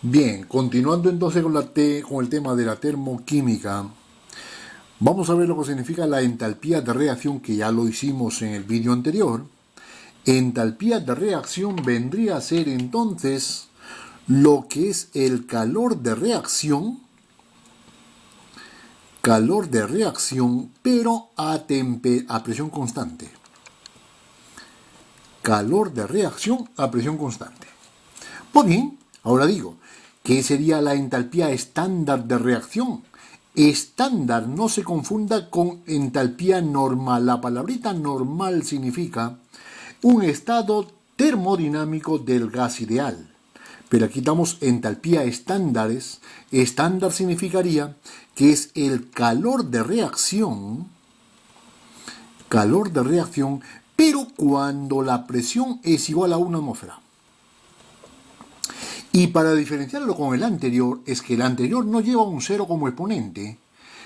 Bien, continuando entonces con el tema de la termoquímica, vamos a ver lo que significa la entalpía de reacción, que ya lo hicimos en el vídeo anterior. Entalpía de reacción vendría a ser entonces lo que es el calor de reacción, pero a presión constante. Calor de reacción a presión constante. Pues bien, ahora digo, ¿qué sería la entalpía estándar de reacción? Estándar, no se confunda con entalpía normal. La palabrita normal significa un estado termodinámico del gas ideal. Pero aquí damos entalpía estándares. Estándar significaría que es el calor de reacción, pero cuando la presión es igual a 1 atmósfera. Y para diferenciarlo con el anterior, es que el anterior no lleva un cero como exponente.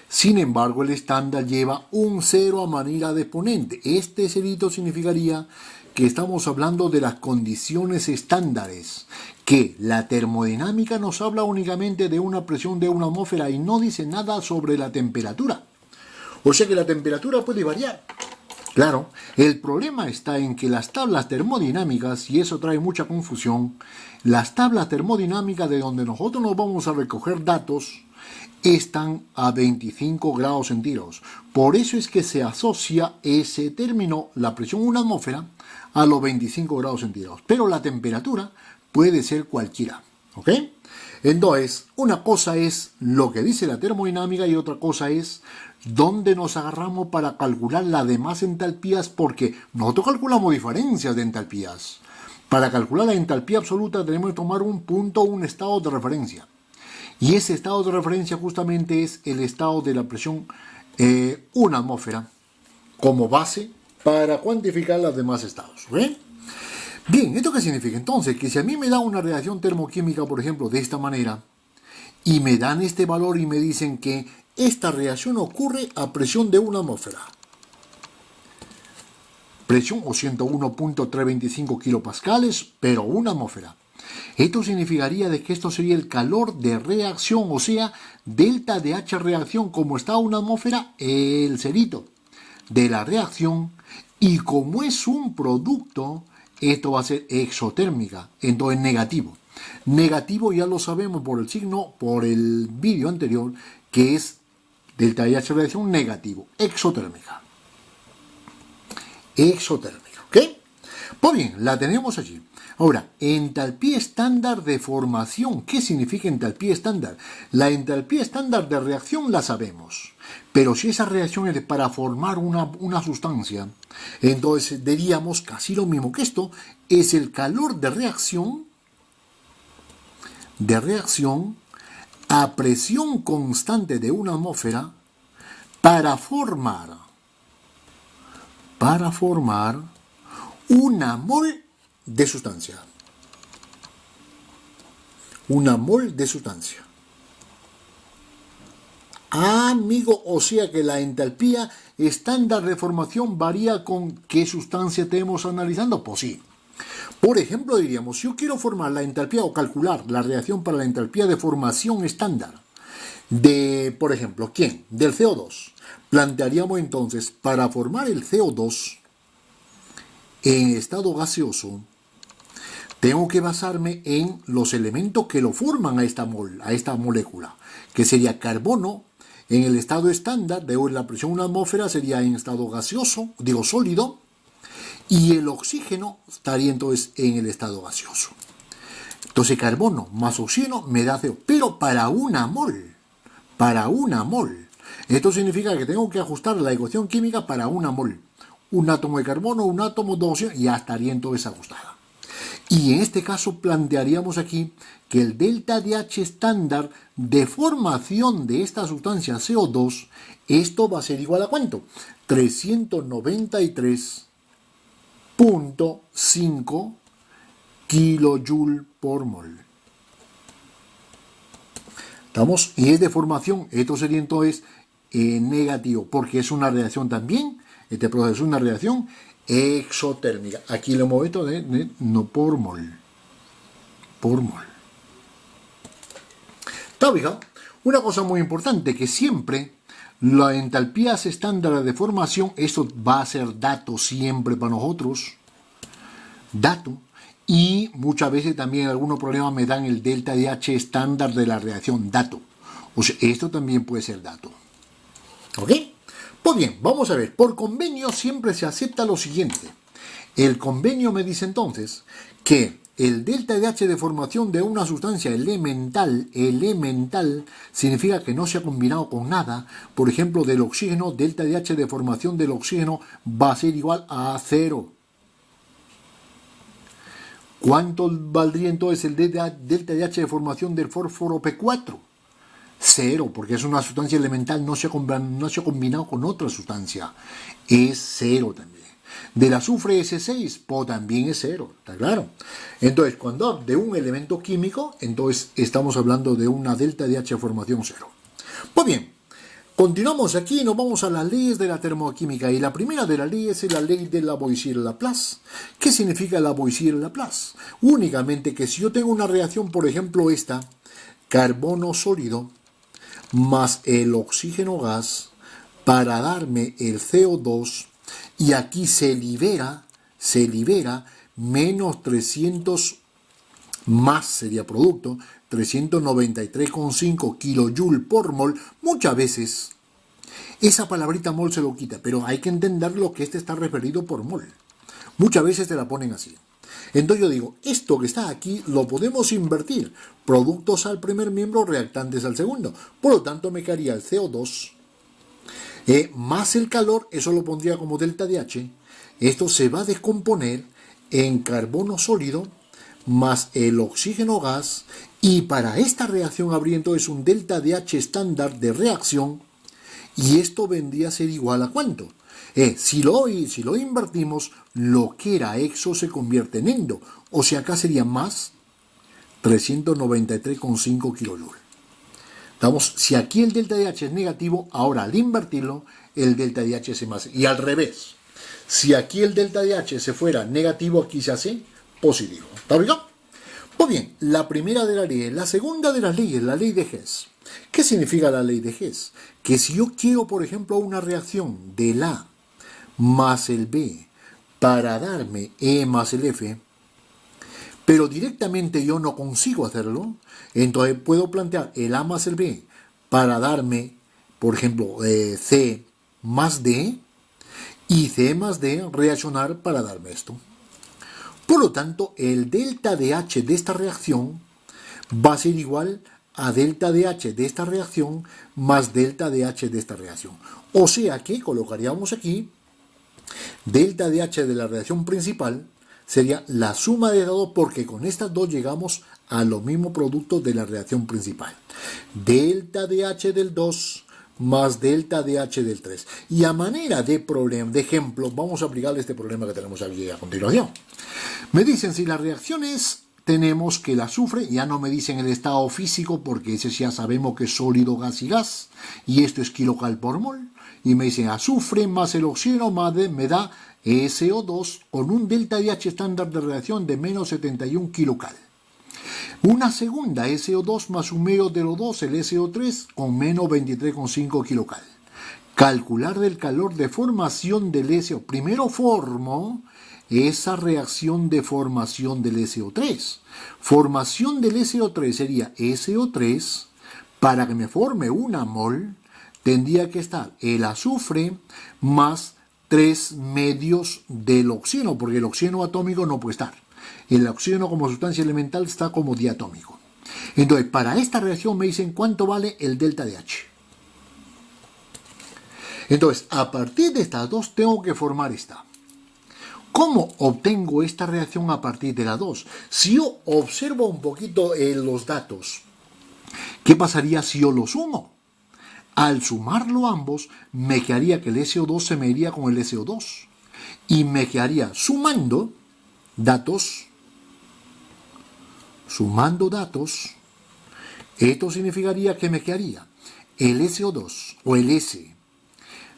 Sin embargo, el estándar lleva un cero a manera de exponente. Este cerito significaría que estamos hablando de las condiciones estándares, que la termodinámica nos habla únicamente de una presión de 1 atmósfera y no dice nada sobre la temperatura. O sea que la temperatura puede variar. Claro, el problema está en que las tablas termodinámicas, y eso trae mucha confusión, las tablas termodinámicas de donde nosotros nos vamos a recoger datos están a 25 grados centígrados. Por eso es que se asocia ese término, la presión 1 atmósfera, a los 25 grados centígrados. Pero la temperatura puede ser cualquiera. ¿Ok? Entonces, una cosa es lo que dice la termodinámica y otra cosa es dónde nos agarramos para calcular las demás entalpías, porque nosotros calculamos diferencias de entalpías. Para calcular la entalpía absoluta tenemos que tomar un punto, un estado de referencia. Y ese estado de referencia justamente es el estado de la presión 1 atmósfera como base para cuantificar los demás estados. ¿Ok? Bien, ¿esto qué significa? Entonces, que si a mí me da una reacción termoquímica, por ejemplo, de esta manera, y me dan este valor y me dicen que esta reacción ocurre a presión de 1 atmósfera. Presión o 101.325 kilopascales, pero 1 atmósfera. Esto significaría de que esto sería el calor de reacción, o sea, delta de H reacción, como está a 1 atmósfera, el cerito de la reacción, y como es un producto, esto va a ser exotérmica, entonces negativo. Negativo ya lo sabemos por el signo, por el vídeo anterior, que es delta de H reacción negativo, exotérmica. Exotérmica, ¿ok? Pues bien, la tenemos allí. Ahora, entalpía estándar de formación. ¿Qué significa entalpía estándar? La entalpía estándar de reacción la sabemos. Pero si esa reacción es para formar una sustancia, entonces diríamos casi lo mismo que esto, es el calor de reacción a presión constante de 1 atmósfera para formar una mol de sustancia. Una mol de sustancia. Amigo, o sea que la entalpía estándar de formación varía con qué sustancia estemos analizando. Pues sí. Por ejemplo, diríamos, si yo quiero formar la entalpía o calcular la reacción para la entalpía de formación estándar de, por ejemplo, ¿quién? Del CO2. Plantearíamos entonces, para formar el CO2 en estado gaseoso, tengo que basarme en los elementos que lo forman a esta molécula, que sería carbono en el estado estándar, de la presión 1 atmósfera sería en estado gaseoso, sólido, y el oxígeno estaría entonces en el estado gaseoso. Entonces carbono más oxígeno me da CO, pero para una mol. Esto significa que tengo que ajustar la ecuación química para una mol. Un átomo de carbono, un átomo de oxígeno, y ya estaría entonces ajustada. Y en este caso plantearíamos aquí que el delta de H estándar de formación de esta sustancia CO2, esto va a ser igual a ¿cuánto? 393.5 kilojoule por mol. ¿Estamos? Y es de formación, esto sería entonces negativo, porque es una reacción también, este proceso es una reacción exotérmica. Aquí lo hemos visto no por mol. ¿Está fijado? Una cosa muy importante, que siempre la entalpías estándar de formación, esto va a ser dato siempre para nosotros, dato, y muchas veces también algunos problemas me dan el delta de H estándar de la reacción, dato. O sea, esto también puede ser dato. ¿Ok? Pues bien, vamos a ver, por convenio siempre se acepta lo siguiente. El convenio me dice entonces que el delta de H de formación de una sustancia elemental significa que no se ha combinado con nada. Por ejemplo, del oxígeno, delta de H de formación del oxígeno va a ser igual a 0. ¿Cuánto valdría entonces el delta de H de formación del fósforo P4? 0, porque es una sustancia elemental, no se ha combinado con otra sustancia. Es 0 también. Del azufre S6, pues también es 0, ¿está claro? Entonces, cuando de un elemento químico, entonces estamos hablando de una delta de H de formación 0. Pues bien, continuamos aquí y nos vamos a las leyes de la termoquímica. Y la primera de las leyes es la ley de Lavoisier-Laplace. ¿Qué significa Lavoisier-Laplace? Únicamente que si yo tengo una reacción, por ejemplo esta, carbono sólido más el oxígeno gas, para darme el CO2, y aquí se libera menos 300 más sería producto, 393,5 kilojoule por mol. Muchas veces esa palabrita mol se lo quita, pero hay que entender lo que este está referido por mol. Muchas veces te la ponen así. Entonces yo digo, esto que está aquí lo podemos invertir. Productos al primer miembro, reactantes al segundo. Por lo tanto me quedaría el CO2 más el calor, eso lo pondría como delta de H. Esto se va a descomponer en carbono sólido más el oxígeno gas, y para esta reacción habría entonces un delta de H estándar de reacción, y esto vendría a ser igual a ¿cuánto? Si lo invertimos, lo que era exo se convierte en endo, o sea, acá sería más 393,5 kilojoules. Vamos, si aquí el delta de H es negativo, ahora al invertirlo, el delta de H se más. Y al revés, si aquí el delta de H se fuera negativo, aquí se hace positivo. ¿Está bien? Pues bien, la primera de las leyes. La segunda de las leyes, la ley de Hess. ¿Qué significa la ley de Hess? Que si yo quiero, por ejemplo, una reacción del A más el B para darme E más el F, pero directamente yo no consigo hacerlo, entonces puedo plantear el A más el B para darme, por ejemplo, C más D, y C más D reaccionar para darme esto. Por lo tanto, el delta de H de esta reacción va a ser igual a delta de H de esta reacción más delta de H de esta reacción. O sea que colocaríamos aquí delta de H de la reacción principal sería la suma de las dos, porque con estas dos llegamos a los mismos productos de la reacción principal. Delta de H del 2 más delta de H del 3. Y a manera de problema, de ejemplo, vamos a aplicarle este problema que tenemos aquí a continuación. Me dicen si las reacciones tenemos que el azufre, ya no me dicen el estado físico porque ese ya sabemos que es sólido, gas y gas, y esto es kilocal por mol, y me dicen azufre más el oxígeno me da SO2 con un delta de H estándar de reacción de menos 71 kilocal. Una segunda SO2 más un medio de los dos, el SO3, con menos 23,5 kilocal. Calcular del calor de formación del SO. Primero formo esa reacción de formación del SO3. Formación del SO3 sería SO3, para que me forme una mol, tendría que estar el azufre más 3 medios del oxígeno, porque el oxígeno atómico no puede estar. El oxígeno como sustancia elemental está como diatómico. Entonces, para esta reacción me dicen cuánto vale el delta de H. Entonces, a partir de estas dos tengo que formar esta. ¿Cómo obtengo esta reacción a partir de las dos? Si yo observo un poquito los datos, ¿qué pasaría si yo los sumo? Al sumarlo ambos, me quedaría que el SO2 se me iría con el SO2. Y me quedaría sumando datos, esto significaría que me quedaría el SO2 o el S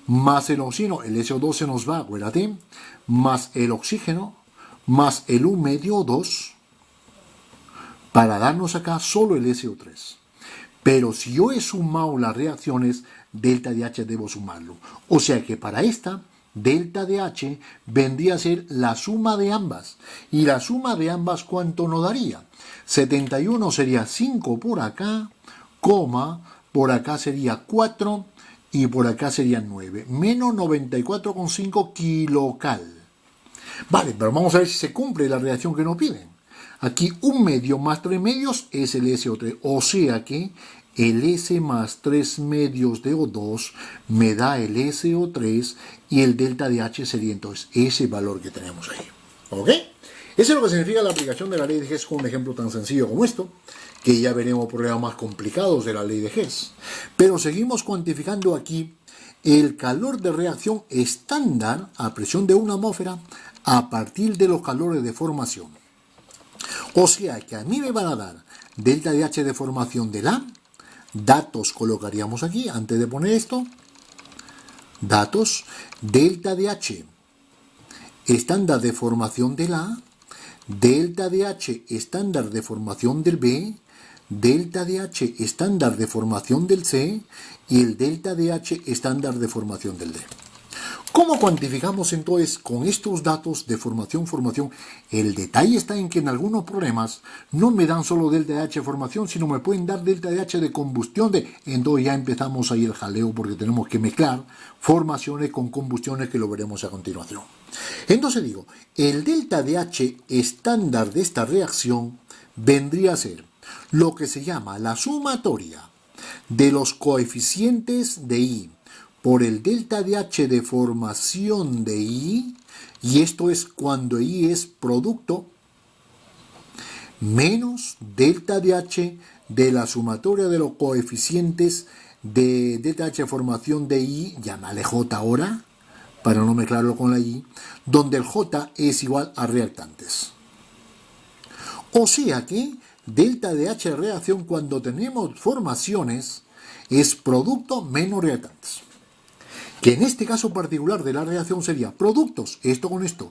más el oxígeno, el SO2 se nos va, acuérdate, más el oxígeno, más el U medio 2, para darnos acá solo el SO3. Pero si yo he sumado las reacciones, delta de H debo sumarlo. O sea que para esta, delta de H vendría a ser la suma de ambas. Y la suma de ambas, ¿cuánto nos daría? 71 sería 5 por acá, coma, por acá sería 4 y por acá sería 9. Menos 94,5 kilocal. Vale, pero vamos a ver si se cumple la reacción que nos piden. Aquí 1 medio más 3 medios es el SO3. O sea que el S más 3 medios de O2 me da el SO3 y el delta de H sería entonces ese valor que tenemos ahí. ¿Ok? Eso es lo que significa la aplicación de la ley de Hess con un ejemplo tan sencillo como esto, que ya veremos problemas más complicados de la ley de Hess. Pero seguimos cuantificando aquí el calor de reacción estándar a presión de una atmósfera a partir de los calores de formación. O sea que a mí me van a dar delta de H de formación de la, datos colocaríamos aquí antes de poner esto, datos, delta de H estándar de formación de la, delta de H estándar de formación del B, delta de H estándar de formación del C y el delta de H estándar de formación del D. ¿Cómo cuantificamos entonces con estos datos de formación? El detalle está en que en algunos problemas no me dan solo delta de H de formación, sino me pueden dar delta de H de combustión. Entonces ya empezamos ahí el jaleo porque tenemos que mezclar formaciones con combustiones que lo veremos a continuación. Entonces digo, el delta de H estándar de esta reacción vendría a ser lo que se llama la sumatoria de los coeficientes de I por el delta de H de formación de I, y esto es cuando I es producto, menos delta de H de la sumatoria de los coeficientes de delta H de formación de I, llámale J ahora, para no mezclarlo con la I, donde el J es igual a reactantes. O sea que delta de H de reacción cuando tenemos formaciones es producto menos reactantes. Que en este caso particular de la reacción sería productos, esto con esto,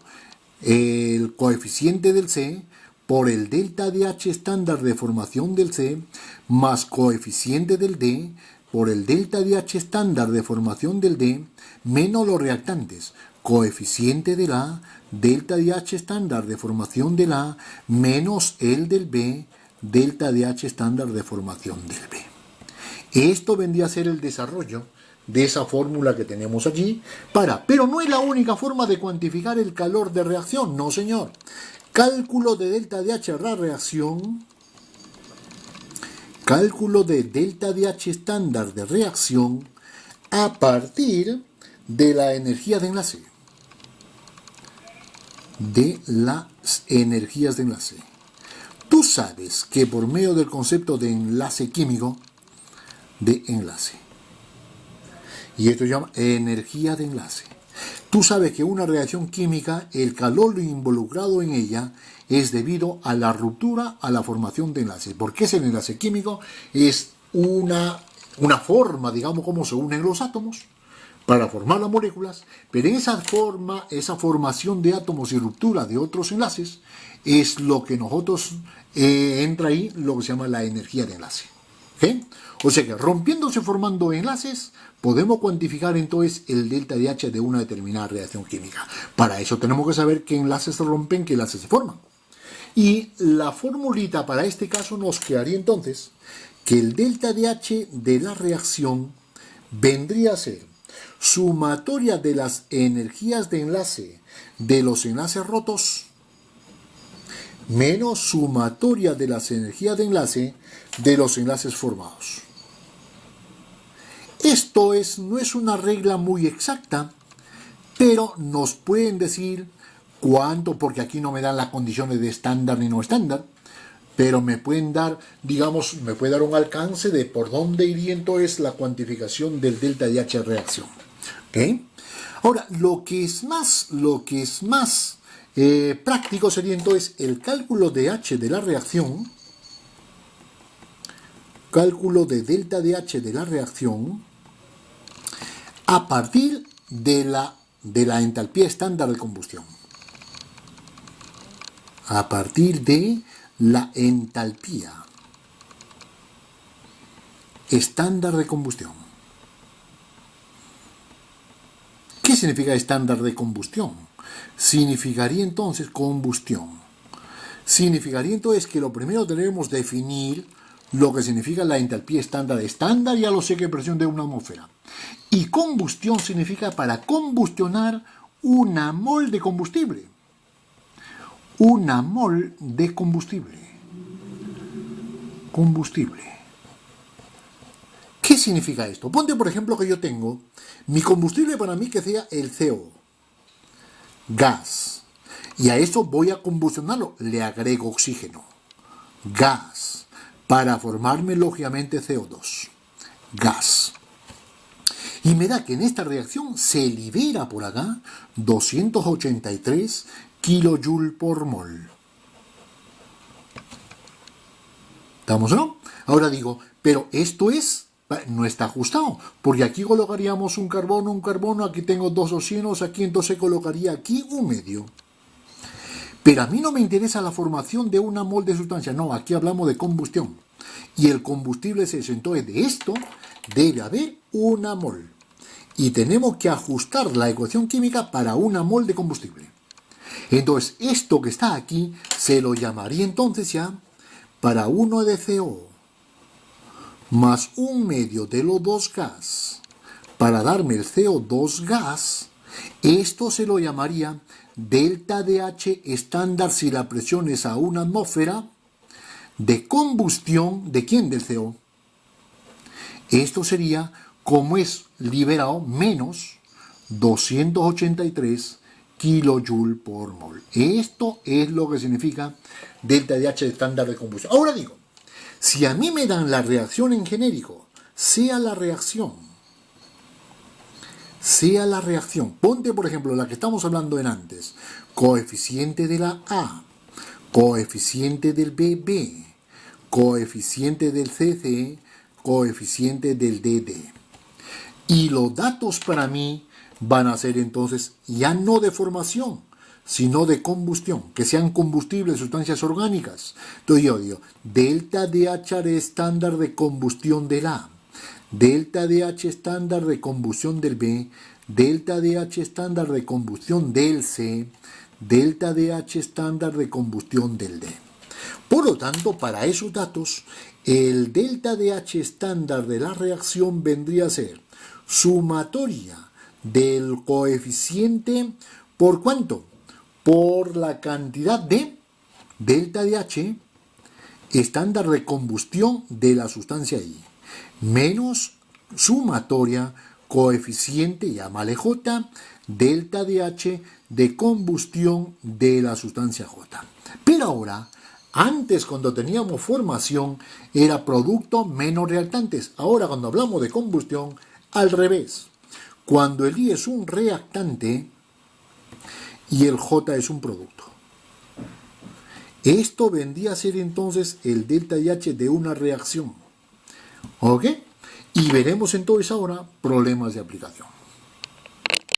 el coeficiente del C por el delta de H estándar de formación del C más coeficiente del D por el delta de H estándar de formación del D menos los reactantes, coeficiente de la delta de H estándar de formación del A menos el del B, delta de H estándar de formación del B. Esto vendría a ser el desarrollo de esa fórmula que tenemos allí pero no es la única forma de cuantificar el calor de reacción, no señor. Cálculo de delta de H de la reacción, cálculo de delta de H estándar de reacción a partir de la energía de enlace. De las energías de enlace. Tú sabes que por medio del concepto de enlace químico, de enlace, y esto se llama energía de enlace. Tú sabes que una reacción química, el calor involucrado en ella es debido a la ruptura, a la formación de enlaces. ¿Por qué es el enlace químico? Es una forma, digamos, cómo se unen los átomos para formar las moléculas, pero en esa formación de átomos y ruptura de otros enlaces es lo que nosotros entra ahí lo que se llama la energía de enlace. ¿Okay? O sea que rompiéndose formando enlaces, podemos cuantificar entonces el delta de H de una determinada reacción química. Para eso tenemos que saber qué enlaces se rompen, qué enlaces se forman. Y la formulita para este caso nos quedaría entonces que el delta de H de la reacción vendría a ser sumatoria de las energías de enlace de los enlaces rotos menos sumatoria de las energías de enlace de los enlaces formados. Esto no es una regla muy exacta, pero nos pueden decir cuánto, porque aquí no me dan las condiciones de estándar ni no estándar, pero me pueden dar, digamos, me puede dar un alcance de por dónde iría entonces la cuantificación del delta de H reacción. ¿Okay? Ahora, lo que es más práctico sería entonces el cálculo de H de la reacción, cálculo de delta de H de la reacción a partir de la entalpía estándar de combustión. A partir de la entalpía estándar de combustión. ¿Qué significa estándar de combustión? Significaría entonces combustión. Significaría entonces que lo primero debemos definir lo que significa la entalpía estándar. Estándar ya lo sé, que presión de una atmósfera. Y combustión significa para combustionar una mol de combustible. Una mol de combustible. Combustible. ¿Qué significa esto? Ponte por ejemplo que yo tengo mi combustible para mí que sea el CO. Gas. Y a eso voy a combustionarlo. Le agrego oxígeno. Gas. Para formarme lógicamente CO2. Gas. Y me da que en esta reacción se libera por acá 283 kJ por mol. ¿Estamos o no? Ahora digo, pero esto no está ajustado, porque aquí colocaríamos un carbono, aquí tengo dos oxígenos, aquí entonces colocaría aquí un medio. Pero a mí no me interesa la formación de una mol de sustancia, no, aquí hablamos de combustión. Y el combustible es eso, entonces de esto debe haber una mol. Y tenemos que ajustar la ecuación química para una mol de combustible. Entonces, esto que está aquí se lo llamaría entonces ya para 1 de CO más un medio del O2 gas para darme el CO2 gas, esto se lo llamaría delta DH estándar si la presión es a una atmósfera de combustión, ¿de quién? Del CO. Esto sería como es liberado menos 283 kJ por mol. Esto es lo que significa delta DH estándar de combustión. Ahora digo, si a mí me dan la reacción en genérico, sea la reacción, ponte por ejemplo la que estamos hablando en antes, coeficiente de la A, coeficiente del BB, coeficiente del CC, coeficiente del DD. Y los datos para mí van a ser entonces ya no de formación, sino de combustión, que sean combustibles, sustancias orgánicas. Entonces yo digo, delta DH estándar de combustión del A, delta DH estándar de combustión del B, delta DH estándar de combustión del C, delta DH estándar de combustión del D. Por lo tanto, para esos datos, el delta DH estándar de la reacción vendría a ser sumatoria del coeficiente, ¿por cuánto? Por la cantidad de delta DH estándar de combustión de la sustancia I, menos sumatoria coeficiente, llámale J, delta DH de combustión de la sustancia J. Pero ahora, antes cuando teníamos formación era producto menos reactantes. Ahora cuando hablamos de combustión, al revés. Cuando el I es un reactante y el J es un producto. Esto vendría a ser entonces el delta DH de una reacción. ¿Ok? Y veremos entonces ahora problemas de aplicación.